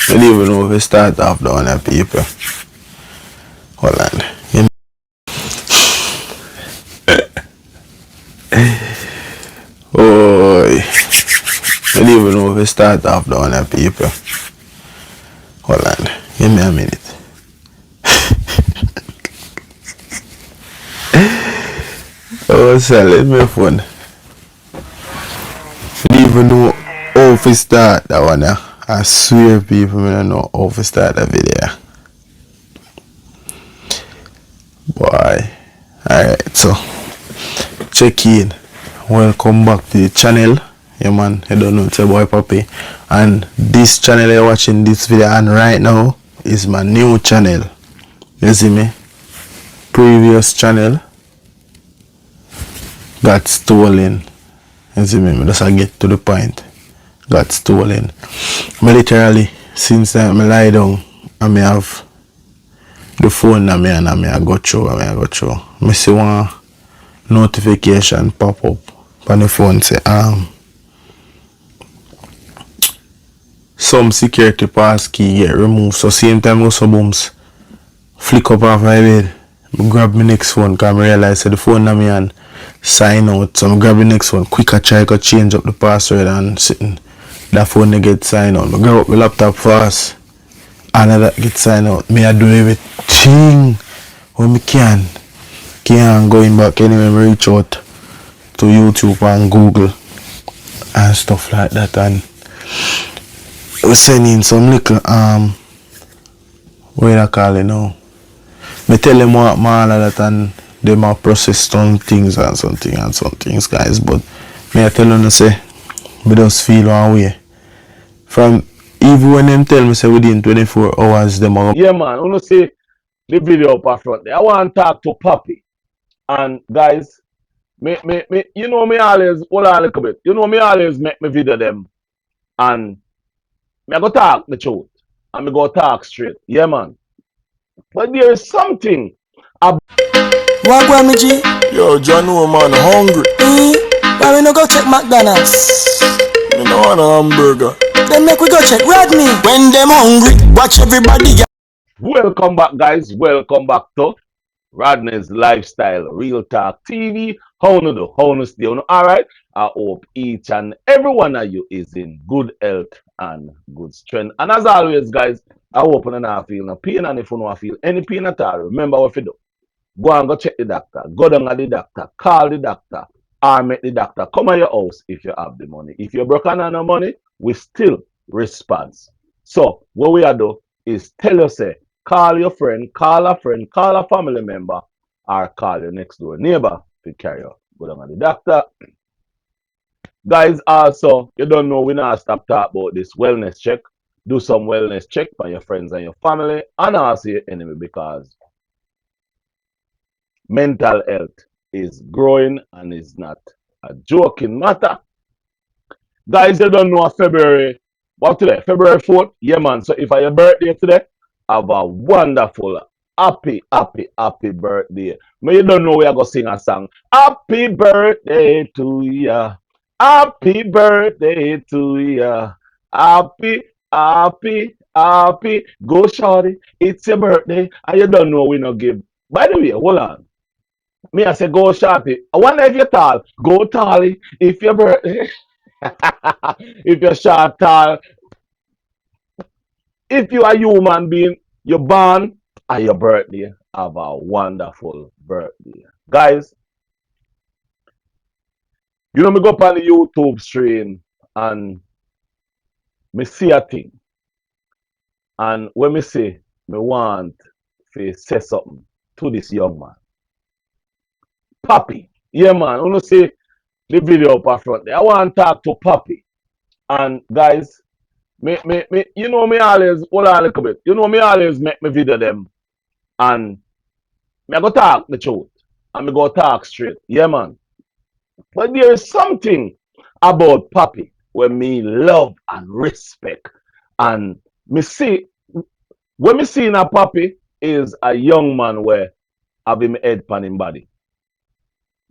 I don't even know if we start off down there, people. Hold on. Oh, I don't even know if we start off down there, people. Hold on. Give me a minute. Oh, let me phone. I don't even know how to start that one. I swear, people, I don't know how to start that video. Boy. Alright, so check in. Welcome back to the channel. Yeah, man, I don't know, it's your boy Pappy. And this channel you're watching this video and right now is my new channel. You see me? Previous channel got stolen. You see me? Just I get to the point. Got stolen. Me literally, since I lie down and me have the phone and I go through. Me see one notification pop up on the phone say some security pass key get removed. So same time also booms flick up off my bed. I grab my next phone because I realize the phone na me and sign out. So I grab the next one quick. I try to change up the password and sitting that phone they get sign out. I grab up the laptop fast and that get sign out. Me I do everything when me can. Can't going back anywhere. I reach out to YouTube and Google and stuff like that, and we send in some little what I call it now. Me tell them what all of that and they might process some things, guys. But me I tell them say me just feel one way. From even when them tell me say within 24 hours them are. Yeah, man, I want to say the video up front there. I want to talk to Pappy. And guys, you know me always, hold on a little bit. You know me always make me video them. And me I go talk the truth. And me go talk straight. Yeah, man. But there is something about Wagwan me G. Yo, John, man, hungry. Why we no go check McDonald's? Me no want a hamburger. Then make we go check Rodney. When them hungry, watch everybody. welcome back, guys. Welcome back to Rodney's Lifestyle Real Talk TV. How no do? How no stay? Alright. I hope each and every one of you is in good health and good strength. And as always, guys, I hope you don't feel no pain. And if you don't feel any pain at all, remember what you do. Go and go check the doctor. Go down to the doctor. Call the doctor. Or make the doctor come to your house if you have the money. If you're broken on the money, we still respond. So what we are do is tell you say, call your friend, call a family member, or call your next door neighbor to carry you. Go down to the doctor. Guys, also, you don't know, we not stop talking about this wellness check. Do some wellness check for your friends and your family and also your enemy, because mental health is growing and is not a joking matter. Guys, you don't know February, what today? February 4th? Yeah, man. So if it's your birthday today, have a wonderful, happy birthday. But you don't know we are going to sing a song. Happy birthday to ya. Happy birthday to ya. Happy. Go shorty. It's your birthday. And you don't know we not give. By the way, hold on. Me I say go shorty. I wonder if you're tall. Go tally. If your birthday. If you're short, tall. If you are a human being, you're born on your birthday. Have a wonderful birthday. Guys, you know me go up on the YouTube stream and me see a thing. And when me say me want to say something to this young man. Pappy. Yeah, man. I want to say the video up front there. I want to talk to Pappy. And guys, you know me always, hold on a little bit. You know me always make me video them. And me I go talk the truth. And me go talk straight. Yeah, man. But there is something about Pappy where me love and respect. And me see, when me see in a Pappy is a young man where have him head pan him body.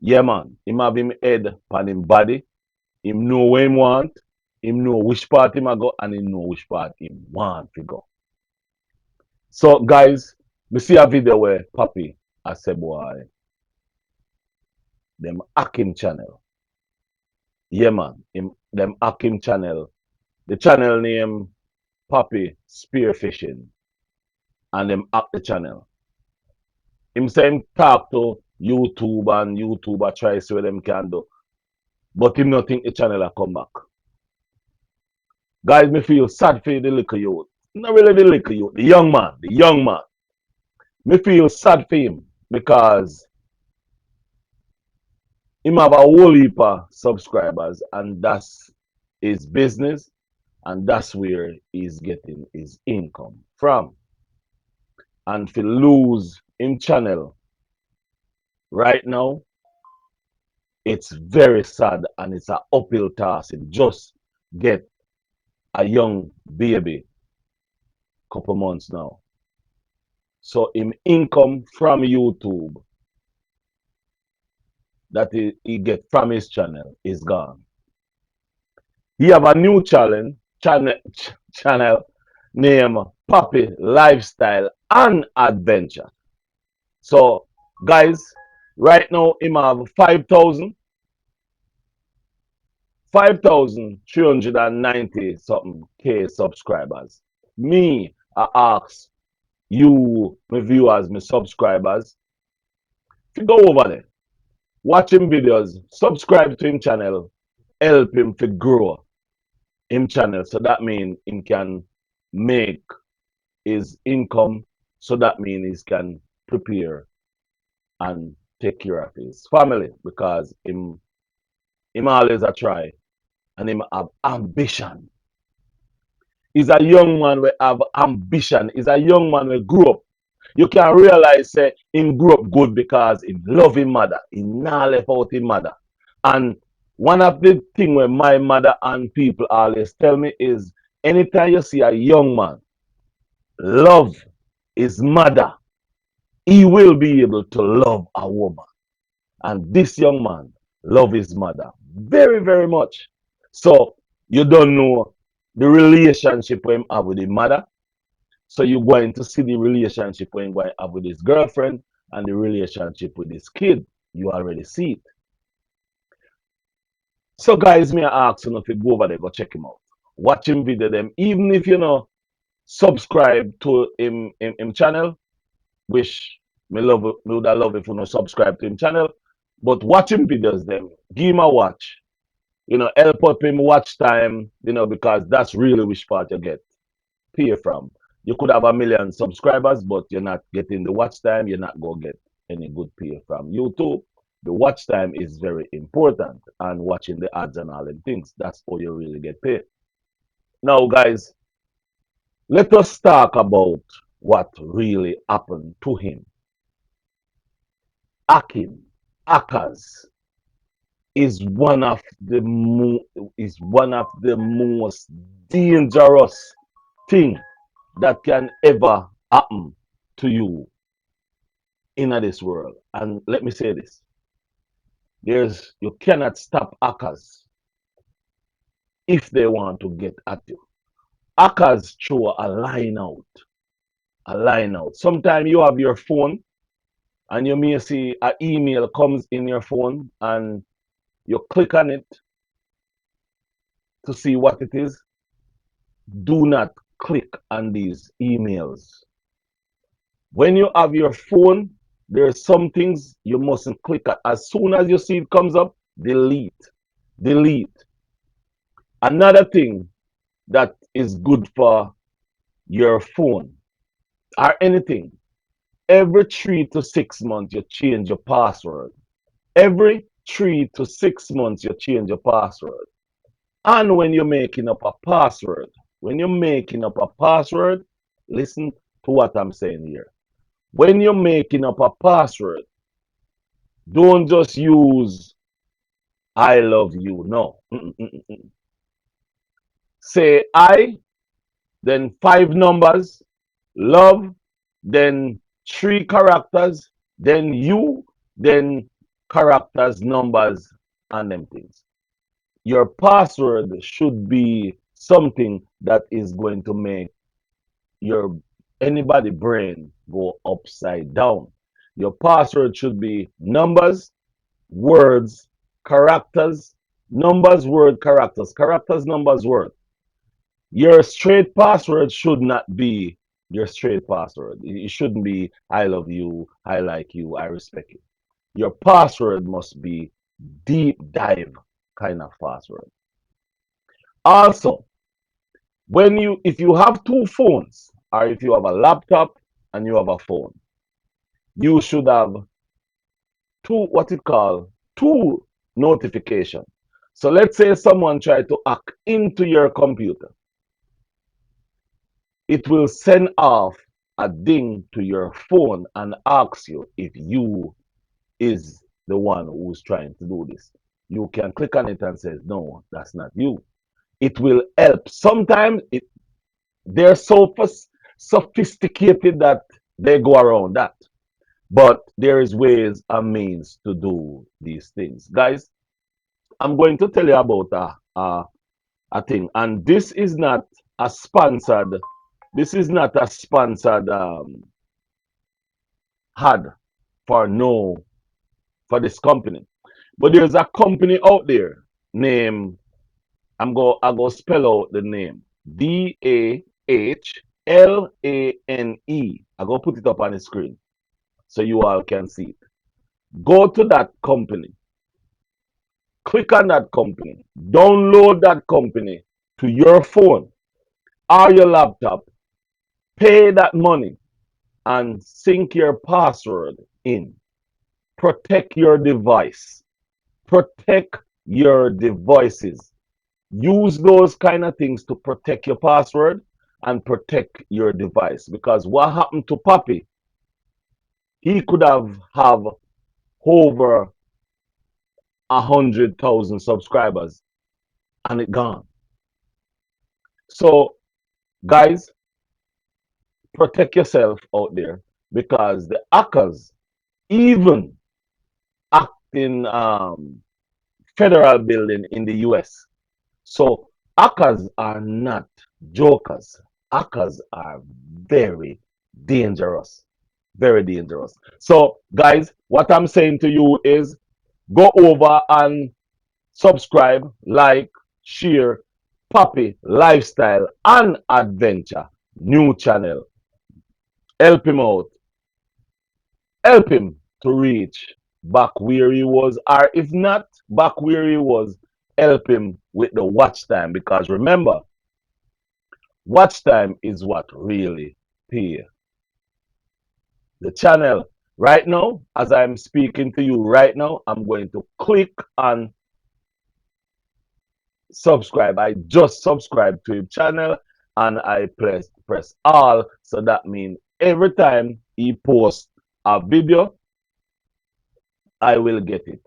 Yeah, man. Him have him head pan him body. Him know what him want. Him know which part him a go and him know which part him want to go. So guys, we see a video where Pappy I say boy, them hack him channel. Yeah man, them hack him channel. The channel name Pappy Spear Fishing and them hack the channel. Him say him talk to YouTube and YouTuber try see what them can do. But him not think the channel will come back. Guys, me feel sad for the little youth. Not really the little youth, the young man, the young man. Me feel sad for him because him have a whole heap of subscribers and that's his business and that's where he's getting his income from. And to lose him channel right now, it's very sad and it's an uphill task. It just get a young baby couple months now. So him income from YouTube that he get from his channel is gone. He have a new channel named Pappy Lifestyle and Adventure. So guys, right now him have 5,390 something K subscribers. Me, I ask you, my viewers, my subscribers, to go over there, watch him videos, subscribe to him channel, help him to grow him channel. So that means him can make his income. So that means he can prepare and take care of his family because him always a try and him have ambition. He's a young man who have ambition. He's a young man who grew up. You can realize say him grew up good because he love his mother. He not left out his mother. And one of the things where my mother and people always tell me is anytime you see a young man love his mother, he will be able to love a woman. And this young man love his mother very, very much. So you don't know the relationship we have with his mother. So you're going to see the relationship we going to have with his girlfriend and the relationship with his kid. You already see it. So guys, me I ask you if you go over there, go check him out. Watch him video them. Even if you know subscribe to him channel, which me would love if you know subscribe to him channel. But watch him videos them. Give him a watch. Help up him watch time, because that's really which part you get pay from. You could have 1 million subscribers, but you're not getting the watch time, you're not gonna get any good pay from YouTube. The watch time is very important and watching the ads and all them things. That's how you really get paid. Now, guys, let us talk about what really happened to him. Hackers is one of the most dangerous thing that can ever happen to you in this world. And let me say this. You cannot stop hackers if they want to get at you. Hackers throw a line out. Sometimes you have your phone and you may see an email comes in your phone and you click on it to see what it is. Do not click on these emails. When you have your phone, there are some things you mustn't click on. As soon as you see it comes up, delete. Another thing that is good for your phone or anything, every 3 to 6 months you change your password. Every 3 to 6 months you change your password. And when you're making up a password, listen to what I'm saying here. When you're making up a password, don't just use I love you. No. Say I, then 5 numbers, love, then 3 characters, then you, then characters, numbers, and them things. your password should be something that is going to make your anybody brain go upside down. Your password should be numbers, words, characters, numbers, word, characters, characters, numbers, word. Your straight password should not be your straight password. It shouldn't be I love you, I like you, I respect you. Your password must be deep dive kind of password. Also, if you have two phones, or if you have a laptop and you have a phone, you should have what it call two notification. So let's say someone try to hack into your computer. It will send off a ding to your phone and ask you if you is the one who's trying to do this. You can click on it and say, no, that's not you. It will help. Sometimes they're so sophisticated that they go around that. But there is ways and means to do these things. Guys, I'm going to tell you about a thing. And this is not a sponsored, this is not a sponsored ad for this company. But there's a company out there named I go spell out the name. DAHLANE. I go put it up on the screen so you all can see it. Go to that company. Click on that company. Download that company to your phone or your laptop. Pay that money and sync your password in. Protect your device. Protect your devices. Use those kind of things to protect your password and protect your device. Because what happened to Pappy? He could have over 100,000 subscribers and it gone. So, guys, protect yourself out there because the hackers even act in federal building in the US. So hackers are not jokers. Hackers are very dangerous. Very dangerous. So, guys, what I'm saying to you is go over and subscribe, like, share Pappy Lifestyle and Adventure new channel. Help him out. Help him to reach back where he was, or if not back where he was, help him with the watch time. Because remember, watch time is what really pay the channel. Right now, as I'm speaking to you right now, I'm going to click on subscribe. I just subscribed to his channel and I press all. So that means every time he posts a video, I will get it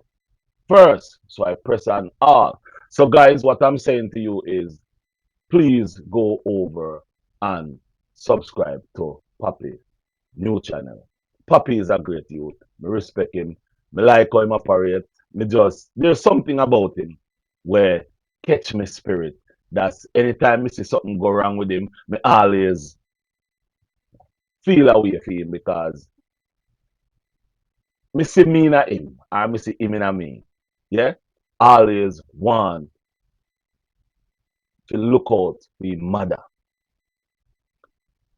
first. So I press on all. So guys, what I'm saying to you is please go over and subscribe to Pappy new channel. Pappy is a great youth. I respect him. I like how him operate. There's something about him where catch my spirit. That's anytime I see something go wrong with him, I always feel away for him because me see me in him or me see him in me. Yeah? Always want to look out for his mother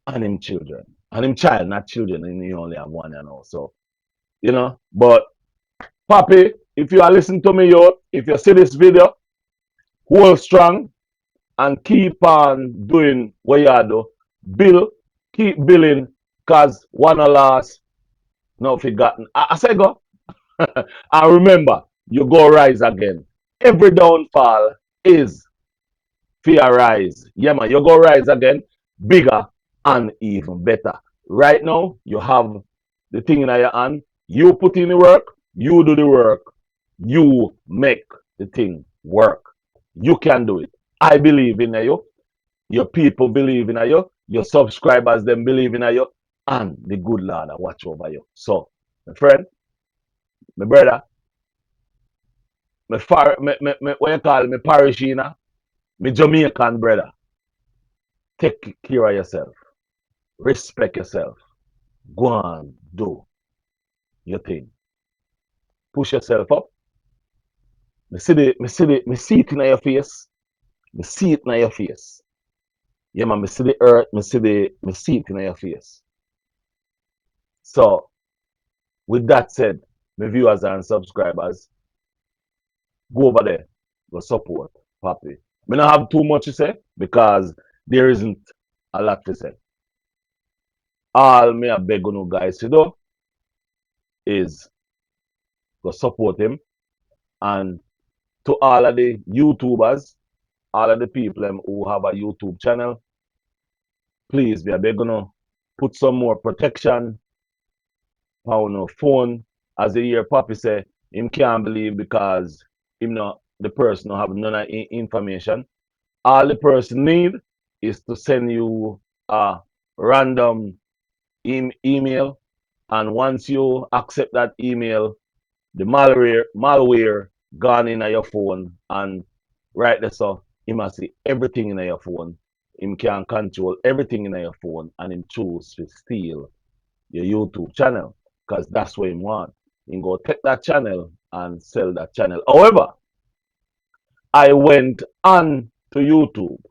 and him children. And him child, not children, and he only have one, you know. So, you know, but Pappy, if you are listening to me, yo, if you see this video, hold strong and keep on doing what you do. Bill, keep billing, cause one loss, not forgotten. I say go. And remember, you go rise again. Every downfall is fear rise. Yeah, man, you go rise again, bigger and even better. Right now, you have the thing in your hand. You put in the work, you do the work, you make the thing work. You can do it. I believe in you. Your people believe in you. Your subscribers them believe in you, and the good Lord I watch over you. So, my friend, my brother, what you call me parishioner, me Jamaican brother. Take care of yourself. Respect yourself. Go on, do your thing. Push yourself up. Me see it in your face. Me see it in your face. Yeah, man, me see the earth, me see it in your face. So, with that said, my viewers and subscribers, go over there, go support Pappy. Me not have too much to say because there isn't a lot to say. All me I beg you guys to do is go support him, and to all of the YouTubers, all of the people who have a YouTube channel, please be a beg you put some more protection on your phone. As you hear Pappy say, him can't believe because him not the person don't have none of information. All the person need is to send you a random email, and once you accept that email, the malware gone in your phone, and right there, so him must see everything in your phone. Him can control everything in your phone, and him choose to steal your YouTube channel because that's what him want. Him go take that channel and sell that channel. However, I went on to YouTube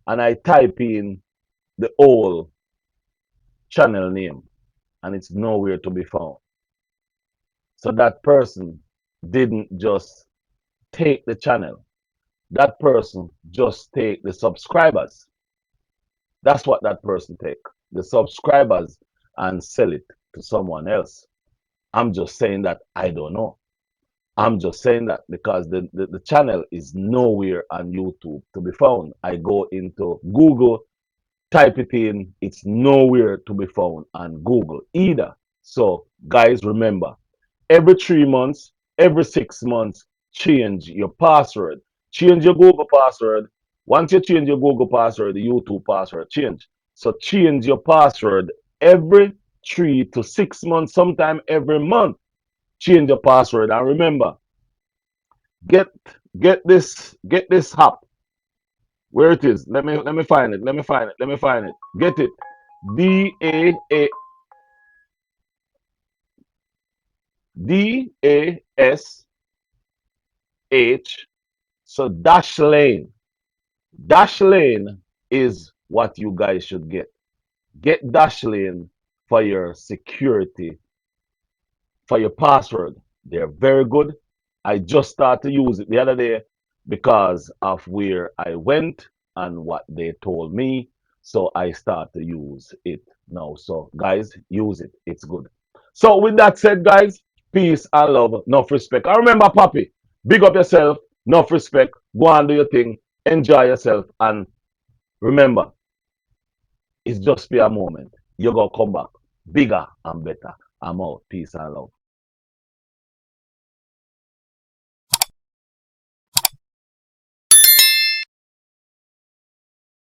and I type in the whole channel name, and it's nowhere to be found. So that person didn't just take the channel. That person just take the subscribers. That's what that person take. The subscribers and sell it to someone else. I'm just saying that I don't know. I'm just saying that because the channel is nowhere on YouTube to be found. I go into Google, type it in, it's nowhere to be found on Google either. So, guys, remember, every 3 months, every 6 months, change your password. Change your Google password. Once you change your Google password, the YouTube password change. So change your password every 3 to 6 months, sometime every month. Change your password. And remember, get get this app. Where it is? Let me find it. Let me find it. Let me find it. Get it. D A S H. So dash lane. Dash lane is what you guys should get. Get dash lane for your security, for your password. They're very good. I just started to use it the other day because of where I went and what they told me. So I start to use it now. So guys, use it. It's good. So with that said, guys, peace and love, enough respect. I remember, Pappy, big up yourself, enough respect. Go and do your thing, enjoy yourself, and remember, it's just be a moment. You're gonna come back bigger and better. I'm out. Peace and love.